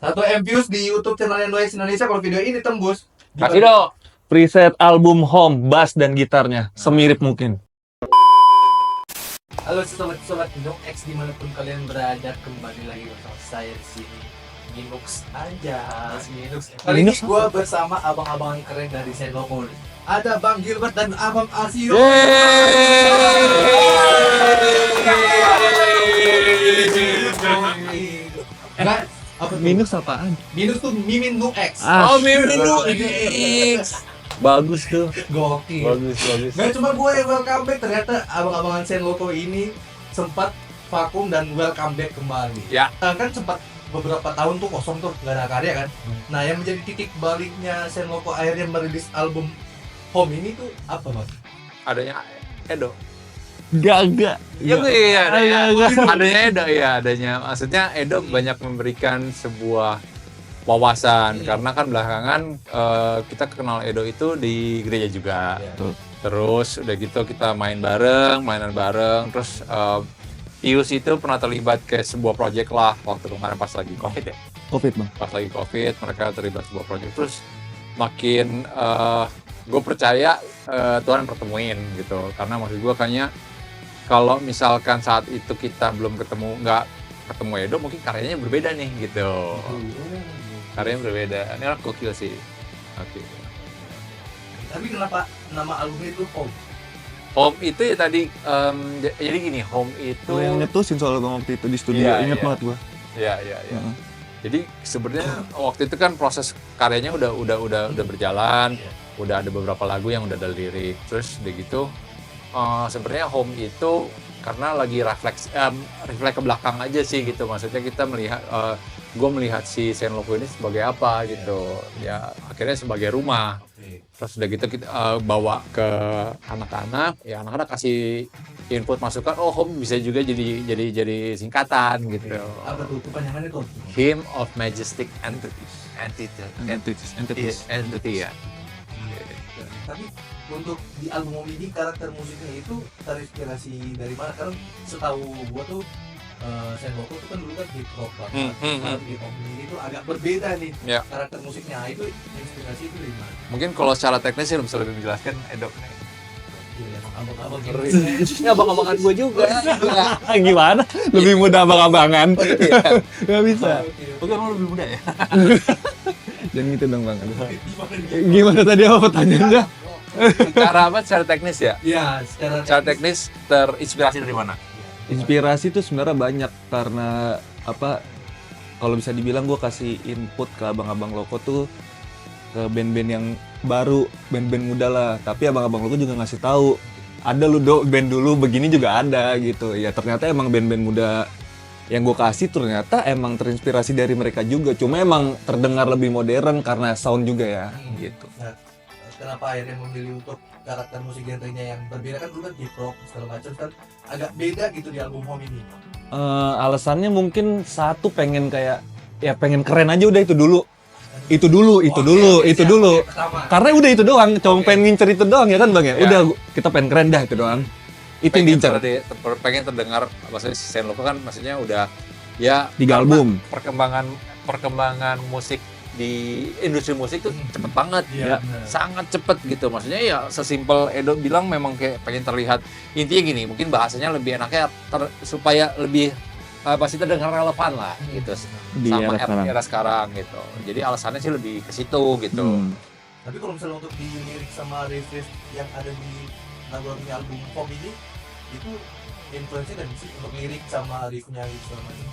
1 M views di YouTube channelnya Noise Indonesia. Kalau video ini tembus, Kasih dong. Preset album Home, bass dan gitarnya semirip mungkin. Halo sobat-sobat No X dimanapun kalian berada, kembali lagi bersama saya di sini. Linux aja, Linux. Kali ini Linux gue bersama abang-abangan keren dari Senopol. Ada Bang Gilbert dan Abang Asio. Nah, apa tuh? Minus apaan? Minus tuh Mimin No X. Ah, Miminu X. Bagus tuh. Gokil. Bagus. Gak cuma gue yang welcome back, ternyata abang-abangan Senloko ini sempat vakum dan welcome back kembali. Ya. Kan sempat beberapa tahun tuh kosong tuh, nggak ada karya kan. Nah, yang menjadi titik baliknya Senloko akhirnya merilis album Home ini tuh apa, Mas? Adanya Edo. Gak. Iya, Agak. adanya Edo ya, adanya. Maksudnya Edo banyak memberikan sebuah wawasan karena kan belakangan kita kenal Edo itu di gereja juga. Iya. Terus udah gitu kita mainan bareng. Terus Pius itu pernah terlibat ke sebuah project lah waktu kemarin pas lagi COVID ya. Covid bang. Pas lagi COVID mereka terlibat sebuah project. Terus makin gue percaya Tuhan pertemuin gitu. Karena maksud gue kayaknya kalau misalkan saat itu kita belum nggak ketemu Edo, mungkin karyanya berbeda nih gitu. Karyanya berbeda. Ini orang gokil sih. Oke. Tapi kenapa nama albumnya itu Home? Home itu ya tadi, jadi gini, Home itu. Gue yang nyetusin soal waktu itu di studio, Iya, inget iya. banget gue. Ya. Jadi sebenarnya waktu itu kan proses karyanya udah berjalan, udah ada beberapa lagu yang udah ada lirik. Terus udah gitu, sebenarnya Home itu karena lagi refleks ke belakang aja sih gitu. Maksudnya kita melihat, gue melihat si Senloko ini sebagai apa gitu. Ya akhirnya sebagai rumah. Terus udah gitu kita bawa ke anak-anak, ya anak-anak kasih input masukan, oh Home bisa juga jadi singkatan gitu. Apa tuh kepanjangannya tuh? Hymn of Majestic Entity ya. Tapi untuk di album Home ini karakter musiknya itu terinspirasi dari mana? Karena setahu gua tuh Senloko tuh kan dulu kan hip hop banget. Nah, di Home ini tuh agak berbeda nih Ya. karakter musiknya. Nah, itu inspirasi itu dari mana? Mungkin kalau secara teknis sih bisa lebih menjelaskan Edo. Iya, emang abang-abang Ngeri. gitu. Ya abang-abangan gue juga. Gimana? Lebih mudah abang-abangan. Gak bisa. Bukan lo lebih muda ya? Jangan gitu dong bang. Gimana tadi apa pertanyaannya? Cara apa? Secara teknis ya? Iya, Secara teknis terinspirasi dari mana? Inspirasi tuh sebenarnya banyak karena apa? Kalau bisa dibilang gue kasih input ke abang-abang loko tuh ke band-band yang baru, band-band muda lah. Tapi abang-abang loko juga ngasih tahu ada lu band dulu begini juga ada gitu. Ya ternyata emang band-band muda yang gue kasih ternyata emang terinspirasi dari mereka juga. Cuma emang terdengar lebih modern karena sound juga ya gitu. Nah, kenapa akhirnya memilih untuk karakter musik genrenya yang berbeda? Kan dulu kan hip hop segala macam kan agak beda gitu di album Home ini. Alasannya mungkin satu pengen kayak ya pengen keren aja udah itu dulu. Itu dulu. Pertama. Karena udah itu doang, cuma Oke. pengen ngincer itu doang ya kan Bang ya. Ya. Udah kita pengen keren dah itu doang. Itu yang diincer. Pengen terdengar, maksudnya si Senloko kan maksudnya udah ya 3 album. perkembangan musik di industri musik tuh cepet banget. Iya, Ya. benar. Sangat cepet gitu, maksudnya ya sesimpel Edo bilang memang kayak pengen terlihat, intinya gini, mungkin bahasanya lebih enaknya supaya lebih pasti terdengar relevan lah gitu Di sama era sekarang. era sekarang gitu. Jadi alasannya sih lebih ke situ gitu. Tapi kalau misalnya untuk di lirik sama riff yang ada di lagu-lagunya album Home ini, itu influence-nya dari sih untuk lirik sama riffnya gitu segala macam.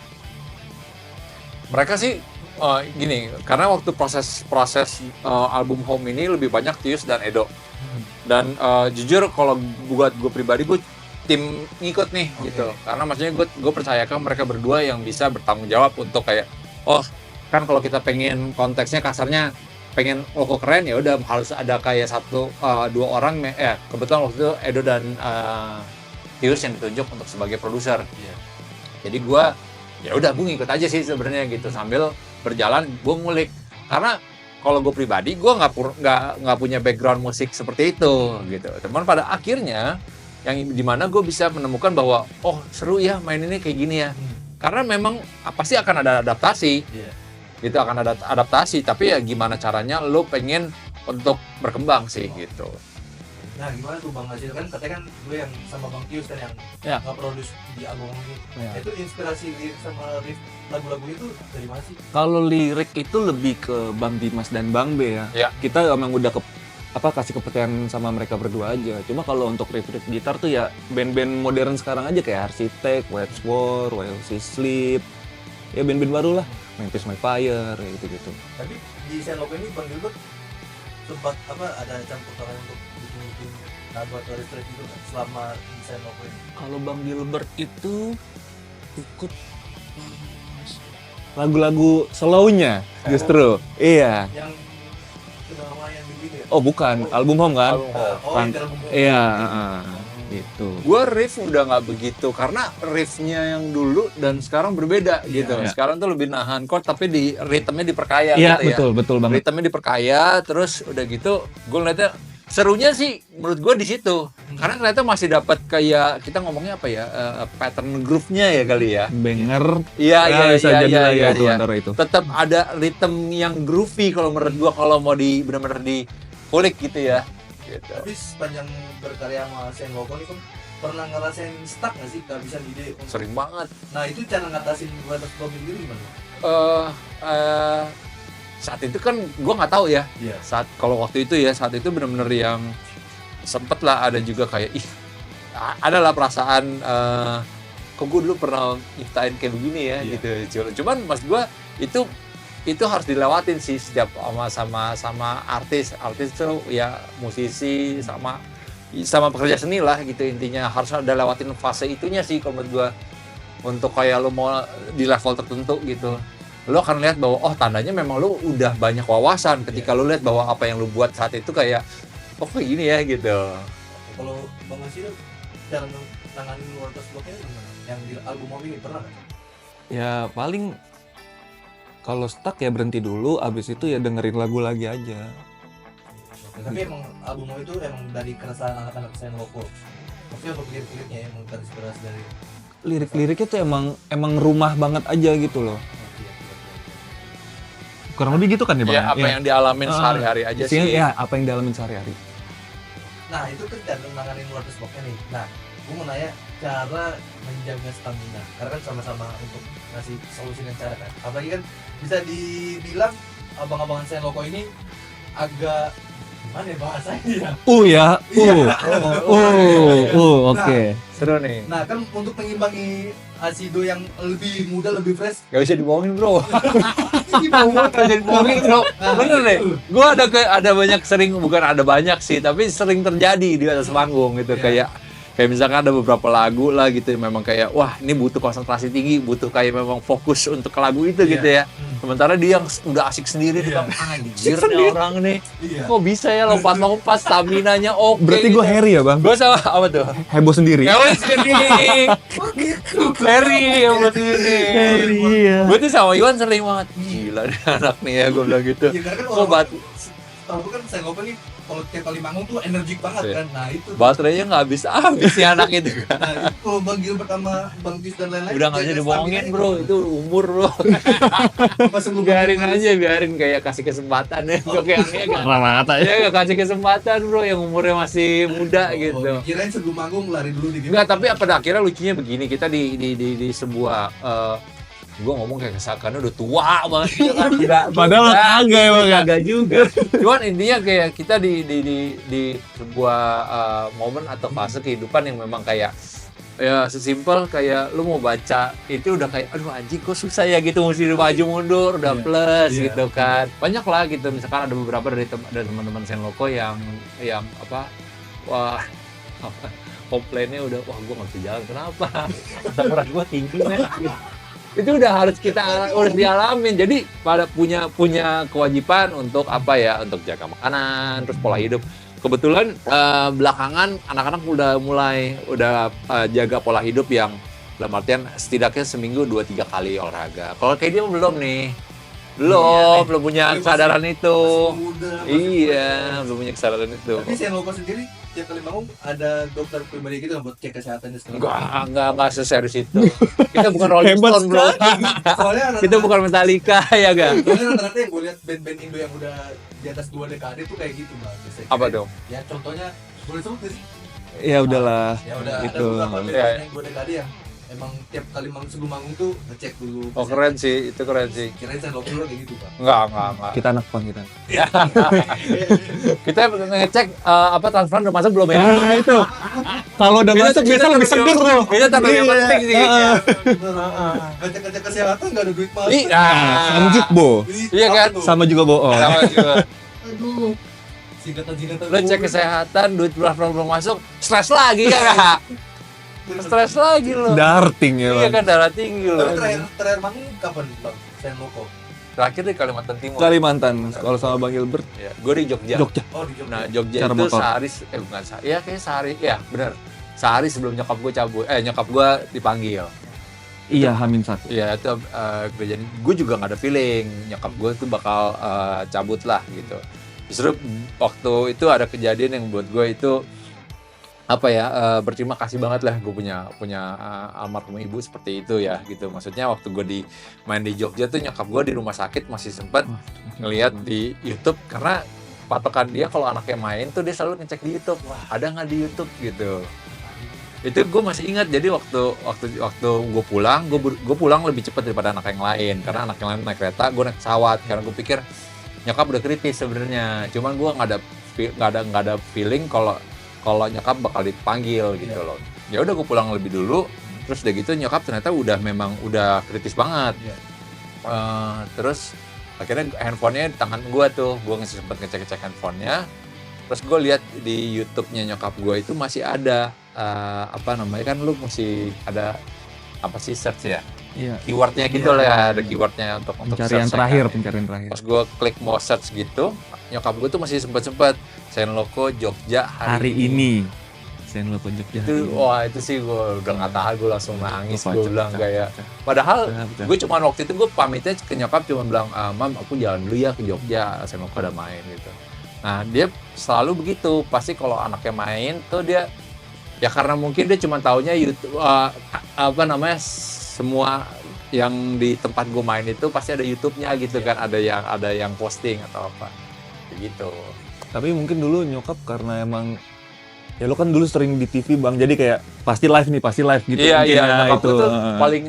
Mereka sih gini, karena waktu proses album Home ini lebih banyak Tius dan Edo. Dan jujur kalau buat gue pribadi, gue tim ngikut nih gitu. Karena maksudnya gue percayakan mereka berdua yang bisa bertanggung jawab untuk kayak, oh kan kalau kita pengen konteksnya kasarnya pengen loko keren ya udah harus ada kayak 1-2 orang ya, kebetulan waktu itu Edo dan Tius yang ditunjuk untuk sebagai produser. Jadi gue ya udah gue ngikut aja sih sebenarnya gitu, sambil berjalan gue ngulik. Karena kalau gue pribadi gue nggak punya background musik seperti itu gitu. Cuman pada akhirnya yang dimana gue bisa menemukan bahwa oh seru ya main ini kayak gini ya. Karena memang pasti akan ada adaptasi. gitu akan ada adaptasi, tapi ya gimana caranya lo pengen untuk berkembang sih gitu. Nah gimana tuh Bang Hasil, kan katanya kan gue yang sama Bang Tius kan yang Ya. nge-produce di album ini. Ya. Itu inspirasi lirik sama riff lagu-lagu itu dari mana sih? Kalau lirik itu lebih ke Bang Dimas dan Bang B ya. Ya. Kita emang udah kasih kepercayaan sama mereka berdua aja. Cuma kalau untuk riff-riff gitar tuh ya band-band modern sekarang aja kayak Architect, White War, While She Sleep. Ya band-band baru lah, Memphis My Fire kayak gitu-gitu. Tapi di Senloco ini Bang Gilbert sempat ada campur tangan untuk bikin lagu atau riff gitu kan selama di Senloco ini? Kalau Bang Gilbert itu ikut lagu-lagu slow-nya justru. Iya. Yang nama yang begini ya? Oh bukan, album Home kan? Album Home. Oh yang dalam buku. Iya, gitu. Gue riff udah nggak begitu karena riffnya yang dulu dan sekarang berbeda gitu. Iya. Sekarang tuh lebih nahan chord tapi di ritmenya diperkaya Iya, gitu ya. betul banget. Ritmenya diperkaya, terus udah gitu gue ngeliatnya serunya sih menurut gue di situ. Karena ternyata masih dapat kayak kita ngomongnya apa ya, pattern groove-nya ya kali ya. Banger. Iya bisa jadi lah ya itu antara itu. Tetap ada ritme yang groovy kalau menurut gue kalau mau benar-benar dikulik gitu ya. Gitu. Tapi sepanjang berkarya sama Senloco ini kan pernah ngerasain stuck nggak sih kehabisan ide? Sering banget. Nah itu cara ngatasin batas problem itu gimana? Saat itu kan gue nggak tahu ya. Iya. Kalau waktu itu benar-benar yang sempet lah ada juga kayak ada lah perasaan kok gue dulu pernah nyiptain kayak begini ya Iya. gitu. Cuman mas gue itu harus dilewatin sih setiap sama artis tuh ya musisi sama pekerja seni lah gitu, intinya harus ada lewatin fase itunya sih kalau menurut gue. Untuk kayak lo mau di level tertentu gitu, lo akan lihat bahwa tandanya memang lo udah banyak wawasan ketika lo lihat bahwa apa yang lo buat saat itu kayak kayak gini ya gitu. Kalau Bang Hasil cara nanganin Waters Block-nya gimana? Yang di album Home ini pernah nggak? Ya paling kalau stuck ya berhenti dulu, abis itu ya dengerin lagu lagi aja. Tapi emang album Home itu emang dari keresahan anak-anak Senloco. Maksudnya untuk lirik-liriknya emang terinspirasi dari Lirik-liriknya tuh emang rumah banget aja gitu loh. Kurang lebih gitu kan ya Bang? Ya apa yang dialamin sehari-hari aja Isinya, sih. ya apa yang dialamin sehari-hari. Nah itu kan cara nanganin Waters Block-nya nih. Nah gue mau nanya cara menjaga stamina, karena kan sama-sama untuk ngasih solusi dan cara kan. Apalagi kan bisa dibilang abang-abangan Senloco ini agak gimana ya bahasanya ya? Oke. Seru nih. Nah kan untuk mengimbangi Asido yang lebih muda, lebih fresh, Gak bisa dibohongin bro. gimana? Gak bisa dibohongin bro. Bener deh. Gue ada banyak sering, bukan ada banyak sih, tapi sering terjadi di atas panggung gitu. Kayak misalkan ada beberapa lagu lah gitu yang memang kayak wah ini butuh konsentrasi tinggi, butuh kayak memang fokus untuk ke lagu itu gitu ya. Sementara dia yang udah asik sendiri tuh anjir nih orang nih. Iya. Kok bisa ya lompat-lompat, staminanya oke. Berarti gue gitu. Harry ya Bang? Gue sama apa tuh? Heboh sendiri. Ya wes sendiri. Harry yang sendiri. ya. Gue tuh sama Iwan sering banget. Gila nih anak nih ya gue bilang gitu. Ya karena kan Kok batu tahu kan Senloco nih kalau tiap kali manggung tuh energik banget Iya. kan. Nah itu. baterainya nggak habis si anak itu kan. Nah itu kalau Bang Gilbert sama Bang Tis dan lain-lain. Udah nggak bisa jaga dibohongin stamina bro, itu umur bro. Pas sebelum biarin manggung aja, biarin kayak kasih kesempatan ya. Oke, ya Ramata ya gak kasih kesempatan bro yang umurnya masih muda gitu. Kirain sebelum manggung lari dulu di Enggak, tapi pada akhirnya lucunya begini, kita di sebuah gue ngomong kayak kesakannya udah tua banget gitu kan. Padahal kagak emang ya. Kagak juga. Cuman intinya kayak kita di sebuah momen atau fase kehidupan yang memang kayak ya sesimpel kayak lu mau baca itu udah kayak aduh anjing kok susah ya gitu, mesti maju mundur udah Iya. plus Iya. gitu kan. Banyak lah gitu, misalkan ada beberapa dari teman-teman Senloco yang apa wah apa komplainnya udah wah gua nggak bisa jalan kenapa asam urat gua tinggi men. Itu udah harus harus dialamin. Jadi pada punya kewajiban untuk apa ya, untuk jaga makanan terus pola hidup. Kebetulan belakangan anak-anak udah mulai jaga pola hidup yang dalam artian setidaknya seminggu 2-3 kali olahraga. Kalau kayak dia belum nih. Belum punya kesadaran itu. muda. Iya, belum punya kesadaran itu. Tapi Senloco sendiri tiap kali bangun ada dokter pribadi gitu kan buat cek kesehatannya setelah. Enggak seserius itu. Kita bukan Rolling Hebat Stone, bro. Soalnya Kita bukan Metallica ya ga? soalnya rata-rata yang gue lihat band-band Indo yang udah di atas 2 dekade tuh kayak gitu bang. Biasanya. Apa dong? Ya contohnya boleh sebut nggak sih? Ya udahlah. Ya udah ada Itu. beberapa band Ya. yang 2 dekade yang emang tiap kali sebelum manggung tuh ngecek dulu. Oh keren sih, itu keren sih. Kirain saya lo kayak gitu bang. Enggak. Kita anak pang kita. Kita ngecek transfer udah masuk belum ya? Nah itu. Kalau udah masuk biasa lebih seger loh. Itu tanda yang penting sih. Ngecek kesehatan nggak ada duit masuk. Iya. Lanjut Bo. Iya kan? Sama juga bohong. Sama juga. Aduh. Singkatan-singkatan. Lo cek kesehatan, duit belum masuk, stres lagi ya. Stres lagi lo. Darting ya Iya bang. kan darah tinggi lo. Tapi terakhir manggung kapan bang? Sen Loko. Terakhir di Kalimantan Timur. Kalimantan. Kalau sama Bang Gilbert, Ya, gue di Jogja. Jogja. Oh di Jogja. Nah, Jogja Cara itu motor. sehari, bukan sehari, ya kayak sehari, ya benar. Sehari sebelum nyokap gue dipanggil. Iya, Hamin 1. Iya itu kejadian. Gue juga nggak ada feeling nyokap gue tuh bakal cabut lah gitu. Justru waktu itu ada kejadian yang buat gue itu berterima kasih banget lah, gue punya almarhum ibu seperti itu ya gitu. Maksudnya waktu gue main di Jogja tuh nyokap gue di rumah sakit masih sempat ngelihat di YouTube, karena patokan dia kalau anaknya main tuh dia selalu ngecek di YouTube, wah ada nggak di YouTube gitu. Itu gue masih ingat. Jadi waktu gue pulang lebih cepat daripada anak yang lain, karena anak yang lain naik kereta, gue naik pesawat, karena gue pikir nyokap udah kritis sebenarnya. Cuman gue nggak ada feeling kalau nyokap bakal dipanggil gitu loh. Ya udah gue pulang lebih dulu, terus udah gitu nyokap ternyata udah kritis banget. Terus akhirnya handphonenya di tangan gue tuh, gue sempet ngecek handphonenya. Terus gue lihat di YouTube-nya nyokap gue itu masih ada kan lu mesti ada search ya, Iya. keywordnya gitu lah ya, ada keywordnya untuk Pencarian search terakhir, kan. pencarian terakhir. Pas gue klik mau search gitu, nyokap gue tuh masih sempet Sen Loko Jogja Hari ini. Sen Loko Jogja. itu. Wah itu sih gue udah nggak tahan, gue langsung nangis. Gue bilang kayak, padahal Betul. gue cuma waktu itu gue pamitnya ke nyokap cuma bilang, mam aku jalan dulu ya ke Jogja, Sen Loko ada main gitu. Nah dia selalu begitu, pasti kalau anaknya main tuh dia ya karena mungkin dia cuma taunya YouTube semua yang di tempat gue main itu pasti ada YouTube-nya gitu kan, ada yang posting atau apa begitu. Tapi mungkin dulu nyokap karena emang ya lo kan dulu sering di TV bang, jadi kayak pasti live gitu. Iya mungkin ya, nyokap itu. gue tuh paling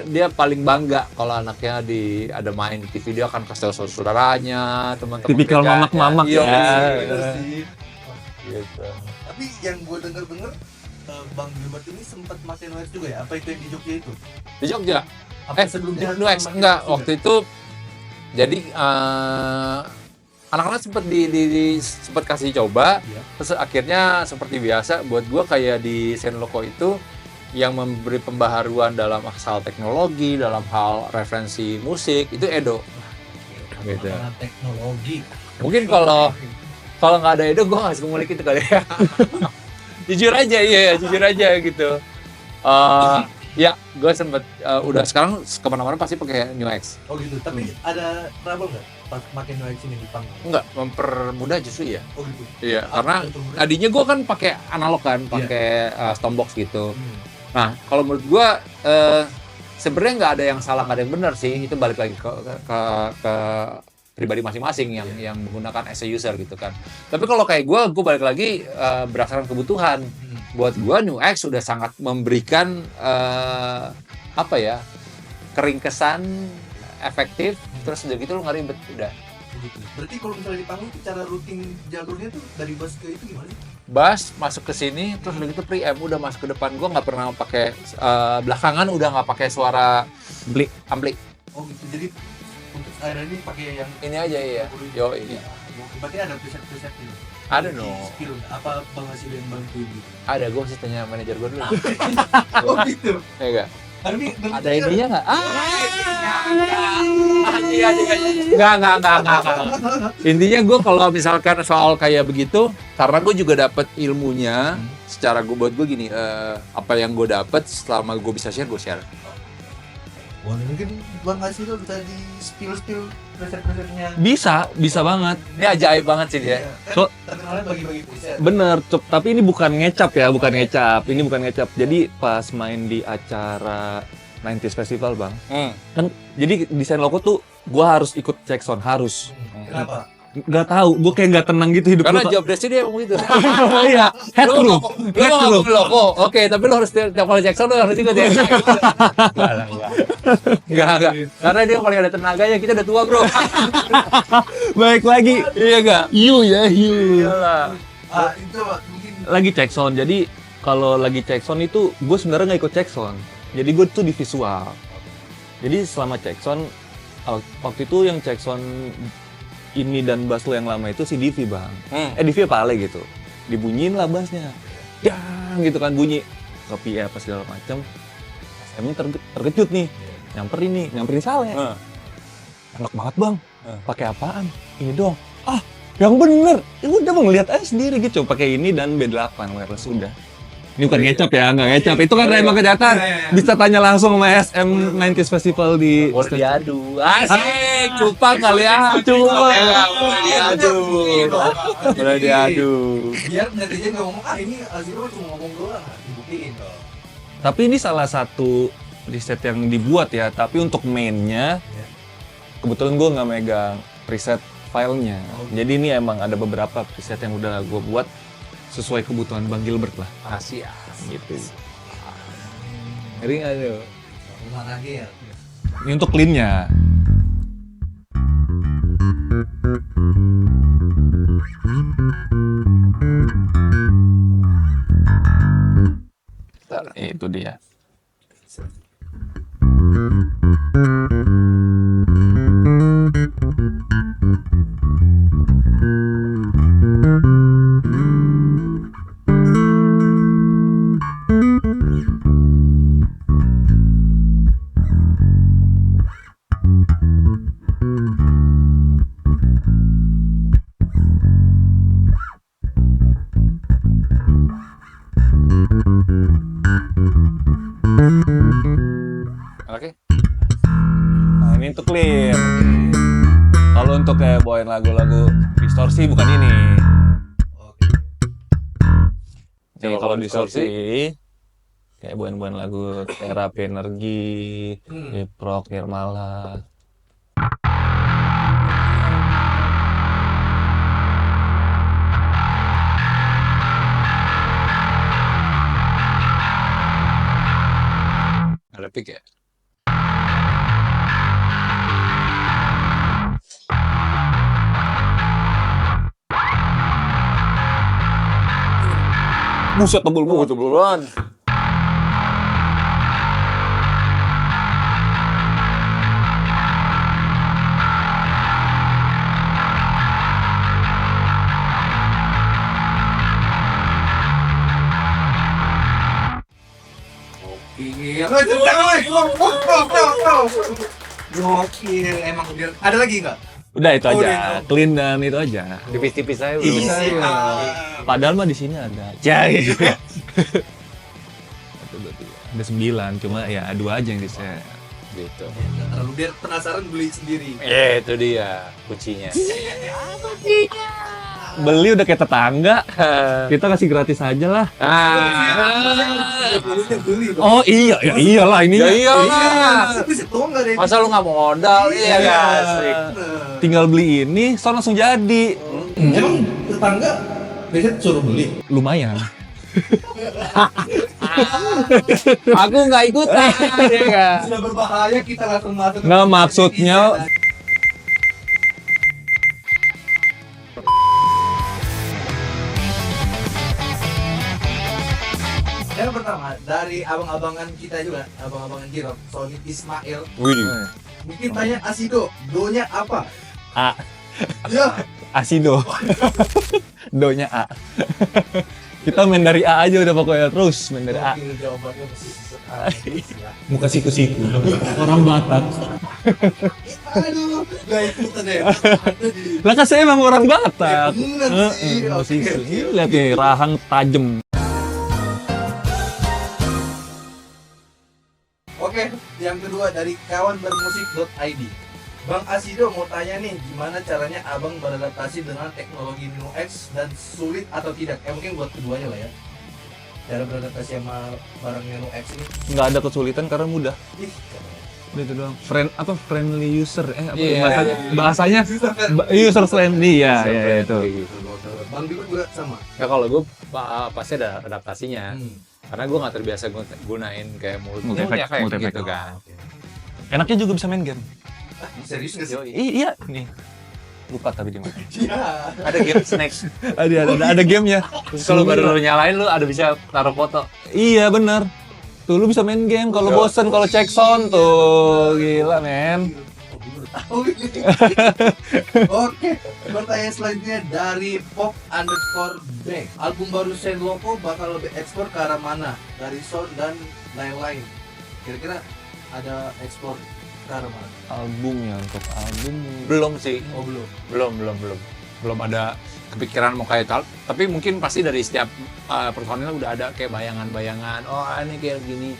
dia paling bangga kalau anaknya ada main di TV, dia akan kasih tahu saudaranya, teman-teman. Tipikal kerjanya. mamak-mamak Iya, ya. Bener sih. gitu. Tapi yang gue denger Bang Gilbert ini sempat pakai Noise juga ya? Apa itu yang di Jogja itu? Di Jogja. Apa sebelumnya? Nuex enggak, waktu itu jadi anak-anak sempat kasih coba. Iya. Terus akhirnya seperti biasa buat gua kayak di Sen Loko itu yang memberi pembaharuan dalam hal teknologi, dalam hal referensi musik itu Edo. Gitu. Makanan teknologi. Mungkin kalau nggak ada Edo gua nggak bisa ngulik itu kali ya. Jujur aja gitu. Ya, gue sempet udah sekarang kemana-mana pasti pakai Nuex. Oh gitu. Tapi ada trouble nggak pas pakai Noise ini di panggung? Enggak, mempermudah justru ya. Oh gitu. Iya, Apa karena yang mempermudah? tadinya gue kan pakai analog kan, pakai Stompbox gitu. Hmm. Nah, kalau menurut gue sebenarnya nggak ada yang salah, nggak ada yang benar sih. Itu balik lagi ke pribadi masing-masing yang menggunakan as a user gitu kan. Tapi kalau kayak gue balik lagi berdasarkan kebutuhan. Buat gue Nuex sudah sangat memberikan keringkesan, efektif, terus udah gitu lo nggak ribet udah. Begitu. Berarti kalau misalnya di panggung tuh cara routing jalurnya tuh dari bass ke itu gimana sih? Bass masuk ke sini, terus udah gitu preamp udah masuk ke depan. Gue nggak pernah pakai belakangan udah nggak pakai suara ampli. Oh gitu. Jadi untuk akhirnya ini pakai yang Ini aja ya. Yo ini. Berarti ada preset-preset gitu. Ada dong. Skill apa Bang Hasil yang bantu gitu. Ada, gue mesti tanya manajer gue dulu. Oh gitu. Ya enggak? Tapi Ada ininya nggak? Nggak. Intinya gue kalau misalkan soal kayak begitu, karena gue juga dapat ilmunya. Secara buat gue gini, apa yang gue dapat selama gue bisa share, gue share. Boleh mungkin Bang Asido bisa di spill preset-presetnya. Bisa banget. Ini ajaib banget sih dia. Kan terkenalnya bagi-bagi preset. Bener, tapi ini bukan ngecap ya, bukan ngecap. Ini bukan ngecap. Jadi pas main di acara 90s Festival, Bang. Kan jadi desain logo tuh gua harus ikut check sound, harus. Kenapa? Nggak tahu, gua kayak nggak tenang gitu hidup Karena gua. job desk dia emang gitu. Iya, head Lu crew. nggak mau logo. Oke, tapi lu harus tiap kali Jackson lu harus ikut ya. Enggak. Karena dia paling ada tenaganya, kita udah tua, Bro. Baik lagi. Iya enggak? Hiu. Iyalah. Itu mungkin Lagi check sound. Jadi kalau lagi check sound itu gue sebenarnya nggak ikut check sound. Jadi gue tuh di visual. Jadi selama check sound waktu itu yang check sound ini dan bass lo yang lama itu si Divi, Bang. Divi apa Ale gitu. Dibunyiin lah bassnya. Dang gitu kan bunyi. Kopi apa segala macam. SM-nya terkejut nih. Nyamperin Saleh. Enak banget, Bang. Pakai apaan? Ini dong. Ah, yang bener. Ya udah Bang, lihat aja sendiri gitu. Pakai ini dan B8 wireless udah. Ini bukan ngecap ya, nggak ngecap. Itu kan emang kenyataan. Bisa tanya langsung sama SM 90s Festival di... Boleh diadu. Asik, cupang kali ya. Boleh diadu. biar netizen nggak ngomong ini Asido cuma ngomong doang, dibuktiin dong. Tapi ini salah satu preset yang dibuat ya. Tapi untuk mainnya, kebetulan gue nggak megang preset filenya. Jadi ini emang ada beberapa preset yang udah gue buat sesuai kebutuhan Bang Gilbert lah. Asik. Gitu. Ngeri nggak tuh? Rumah lagi ya. Ini untuk clean-nya. Itu dia. Oke. Nah, ini untuk clean. Kalau untuk kayak bawain lagu-lagu distorsi bukan ini. Oke. Nih, kalau distorsi kayak bawain lagu terapi energi, hip rock, Nirmala. Ada pick ya? Buset tebel banget. Bulan. Iya, gokil, emang dia. Ada lagi nggak? Udah itu Oh, aja, udah. clean dan itu aja. Tipis-tipis aja. Isi. Padahal mah di sini ada. Jai. Ada 9, cuma ya 2 aja yang bisa. Gitu. Terlalu biar penasaran beli sendiri. Itu dia kuncinya. Beli udah kayak tetangga. Kita kasih gratis aja lah. Beli. Oh iya, ya iyalah ini. Ya iyalah. Masa lu nggak mau modal? Iya kan? Asik. Tinggal beli ini, sound langsung jadi. Emang tetangga biasanya suruh beli. Lumayan. Aku nggak ikutan, ya kan? Sudah berbahaya kita langsung masuk. Nggak, maksudnya Yang pertama dari abang-abangan kita juga, abang-abangan Jirok, Sohib Ismail. Mungkin tanya Asido, do-nya apa? A. Ya, Asido. Do-nya A. Kita main dari A aja udah pokoknya terus main dari A. gokil jawabannya masih sekali. Muka siku-siku. Orang Batak. Aduh, gak ikutan deh. Lah kan saya emang orang Batak. Bener sih, Muka oke, siku. oke. Lihat nih, rahang tajem. Oke, yang kedua dari kawanbermusik.id. Bang Asido mau tanya nih, gimana caranya abang beradaptasi dengan teknologi Nino X dan sulit atau tidak? Mungkin buat keduanya lah ya. Cara beradaptasi sama barang Nino X ini. Nggak ada kesulitan karena mudah. Ih, Udah itu doang. Friendly user, Iya. bahasanya user friendly ya, itu. Bang Bibit juga sama. Ya kalau gue pasti ada adaptasinya. Hmm. Karena gue nggak terbiasa gunain kayak multi Multi-effect gitu kan. Oke. Enaknya juga bisa main game. Ah, serius nggak sih? Yoi. Iya, nih. Lupa tapi di mana. Iya. Ada game snack. Ada gamenya. Terus kalau baru lu nyalain lu ada bisa taruh foto. Iya bener. Tuh lu bisa main game kalau bosen, kalau cek sound tuh gila men. Oke, pertanyaan selanjutnya dari pop_bank. Album baru Saint Loco bakal lebih ekspor ke arah mana? Dari sound dan lain-lain. Kira-kira ada ekspor ke arah mana? Albumnya untuk album Belum sih. Oh belum. Belum ada kepikiran mau kayak tal. Tapi mungkin pasti dari setiap personil udah ada kayak bayangan-bayangan. Oh ini kayak gini.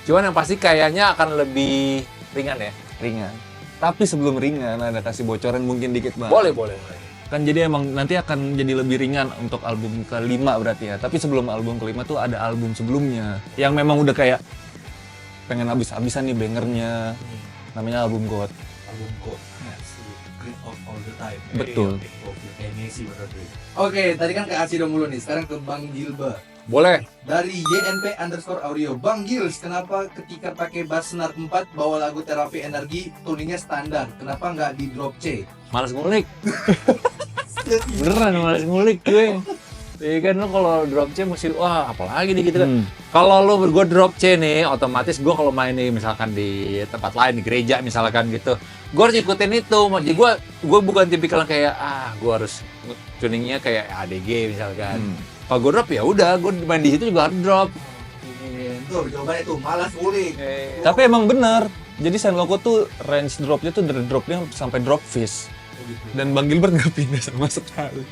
Cuman yang pasti kayaknya akan lebih ringan ya. ringan. Tapi sebelum ringan ada kasih bocoran mungkin dikit Bang. Boleh. Kan jadi emang nanti akan jadi lebih ringan untuk album kelima berarti ya. Tapi sebelum album kelima tuh ada album sebelumnya yang memang udah kayak pengen habis-habisan nih bangernya. Namanya album God. Album kok. Green of all the time. Betul. Messi berarti. Oke, tadi kan ke Asido mulu nih. Sekarang ke Bang Gilbert. Boleh. Dari YNP_audio. Bang Gils, kenapa ketika pakai bass senar 4 bawa lagu terapi energi tuningnya standar? Kenapa nggak di drop C? Males ngulik. Beneran males ngulik gue. Iya kan lo kalau drop C mesti wah apalagi nih gitu kan. Kalau lo gue drop C nih otomatis gue kalau main nih misalkan di tempat lain di gereja misalkan gitu. Gue harus ikutin itu. Jadi gue bukan tipikal yang kayak gue harus tuningnya kayak ADG misalkan. Kalau gue drop ya udah gue main di situ juga harus drop. Tuh, jawabannya tuh malas ngulik. Tapi emang bener. Jadi Saint Loco tuh range dropnya tuh dari dropnya sampai drop fish. Dan Bang Gilbert nggak pindah sama sekali.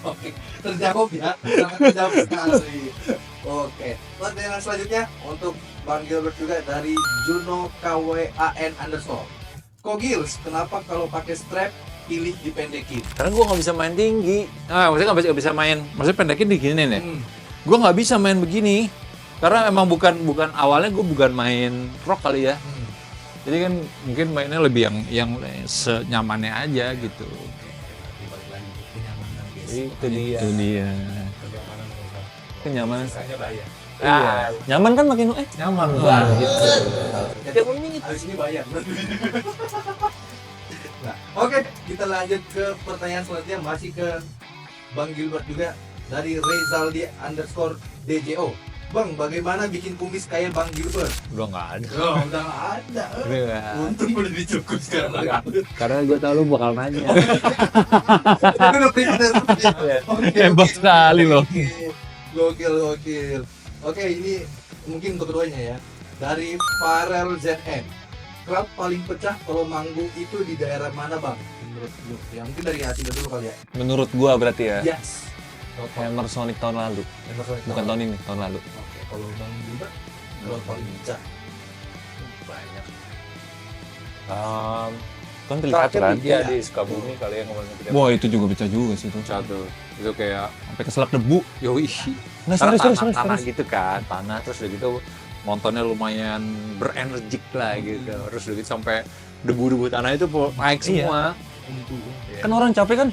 Oke, terjawab ya. Sangat terjawab sekali. Oke, pertanyaan selanjutnya untuk Bang Gilbert juga dari Juno KWAN_. Kok Gils, kenapa kalau pakai strap pilih dipendekin? Karena gue nggak bisa main tinggi. Maksudnya nggak bisa main. Maksudnya pendekin di gini nih. Gue nggak bisa main begini. Karena emang bukan awalnya gue bukan main rock kali ya. Jadi kan mungkin mainnya lebih yang senyamannya aja gitu. Itu dia. Kenyamanan. Iya. Nyaman kan makin Nyaman gitu. Dia ngomongin Habis ini bayar. Nah, oke, kita lanjut ke pertanyaan selanjutnya masih ke Bang Gilbert juga dari Rezaldi_DJO. Bang, bagaimana bikin kumis kayak Bang Gilbert? udah nggak ada. Oh, udah nggak ada. Udah. Untung udah dicukup sekarang. Karena gue tahu lu bakal nanya. Hebat sekali loh. Gokil. Oke, ini mungkin untuk keduanya ya. Dari Farel ZN. Crowd paling pecah kalau manggung itu di daerah mana Bang? Menurut lu? Ya mungkin dari Asido dulu kali ya. Menurut gua berarti ya. Yes. Hammer Sonic tahun lalu. Bukan tahun ini, tahun lalu. Oke, kalau Bang Gilbert, crowd paling pecah. Banyak. Kan pilihan kan. Dia di Sukabumi kali yang ngomongin tidak. Wah, itu juga pecah juga sih itu. Satu. Itu kayak Sampai keselak debu. yoi. Nah, Karena serius. tanah gitu kan, tanah terus udah gitu nontonnya lumayan berenergik lah gitu. Terus udah gitu sampai debu-debu tanah itu naik semua. Kan orang capek kan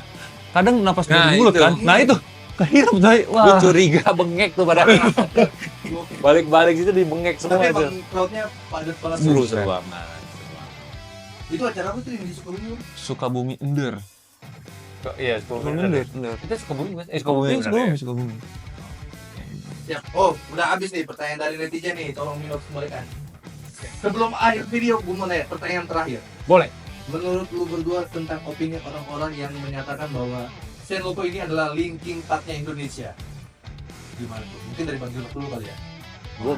kadang napas Nah, dari mulut itu. kan. Nah, itu kehirap coy. Gue Wah. curiga bengek tuh pada balik-balik situ di bengek semua Tapi itu. Bang crowdnya padat banget. Seru Bang. banget. Itu acara apa tuh yang di Sukabumi? Bang? Sukabumi Ender. Iya, Sukabumi Ender. Kita Sukabumi kan? Sukabumi bener ya? Sukabumi. Ya. Oh, udah habis nih pertanyaan dari netizen nih, tolong minum kembalikan. Sebelum akhir video, gue mau nanya pertanyaan terakhir. Boleh. Menurut lu berdua tentang opini orang-orang yang menyatakan bahwa Saint Loco ini adalah Linkin Park-nya Indonesia. Gimana tuh? Mungkin dari Bang Gilbert dulu kali ya. Gue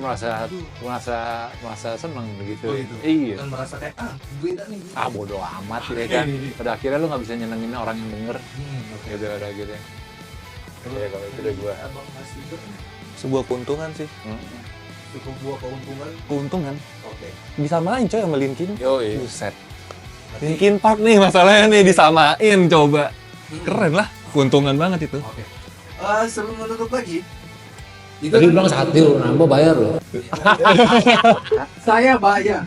merasa seneng begitu. Oh, itu. Iya. Dan merasa kayak beda nih. Bodo amat ya kan. Pada akhirnya lu nggak bisa nyenengin orang yang denger. Oke. Gitu ada gitu. Iya kalau itu udah gue. Abang masih Sebuah keuntungan sih. cukup buah keuntungan. Keuntungan. Oke. Bisa main coy sama Linkin. Yoi. Buset. Linkin Park nih masalahnya nih disamain coba. Keren lah. Keuntungan banget itu. Oke. Sebelum menutup lagi, itu Tadi kan- bilang satu, nambah bayar loh. saya bayar.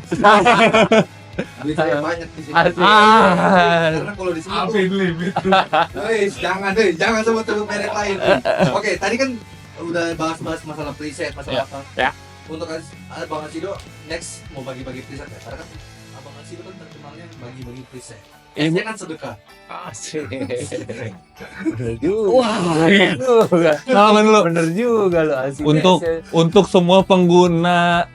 Duit saya banyak di sini. Asik. Karena kalau di sini jangan sebut merek lain. Oke, tadi kan udah bahas-bahas masalah preset, masalah apa. Ya. Untuk Abang Asido, next mau bagi-bagi preset ya. Karena kan Abang Asido kan terkenalnya bagi-bagi preset. Esnya kan sedekah. Asik. Bener juga. Wah. Salaman dulu. Bener juga lo asik. Untuk semua pengguna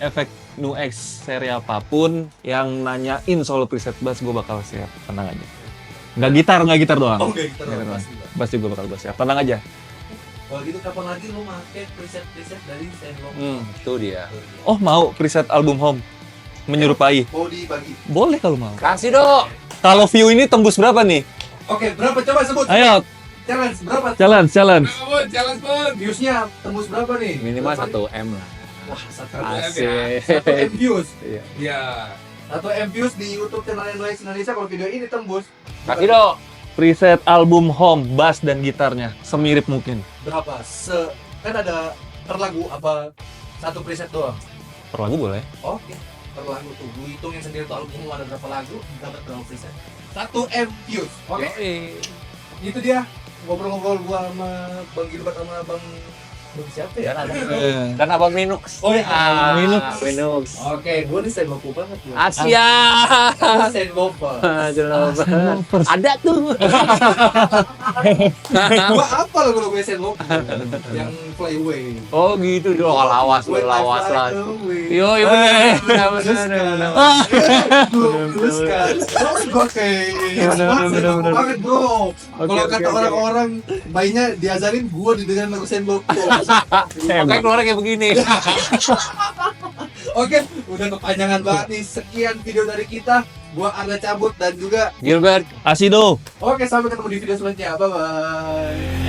efek Nu X seri apapun yang nanyain soal preset bass, gue bakal share, tenang aja. Nggak gitar doang. Oh, enggak gitu. Nggak gitar Pasti enggak. Bass juga bakal gue share, tenang aja. Kalau gitu kapan lagi lu pakai preset dari Sandbox? Itu dia. Oh mau preset album Home menyerupai? Mau dibagi. Boleh kalau mau. Kasih dong. Kalau view ini tembus berapa nih? Oke, berapa coba sebut? Ayo, Challenge berapa? challenge. Viewsnya tembus berapa nih? Minimal 1 M lah. Wah, 1 Asik. M views. Iya. Ya. 1 M views di YouTube channel NOX Indonesia kalau video ini tembus. Kasih dong. Preset album Home, bass dan gitarnya semirip mungkin. Berapa? Kan ada per lagu apa satu preset doang? Per lagu boleh. Oke. Per lagu tuh. Lu hitungin sendiri tuh album ada berapa lagu, dapat berapa preset. 1 M views. Oke. Itu dia ngobrol-ngobrol gua sama Bang Gilbert sama Bang siapa ya? Dan Abang Minux. Oh ya, Minux. Oke, gua nih sendboku banget gua. Asia. Sendboku. Ada tuh. Gua apa lagu-lagu sendboku yang Flyaway. Oh gitu dong, lawas When I lawas fly lah. away. Yo, iya benar. Terus kan, gua kayak sendboku banget bro. Kalau kata orang-orang bayinya diajarin gua didengar lagu sendboku. Makanya keluar kayak begini. Oke, udah kepanjangan banget nih. Sekian video dari kita. Gua Arda cabut dan juga Gilbert. Asido. oke, sampai ketemu di video selanjutnya. Bye bye.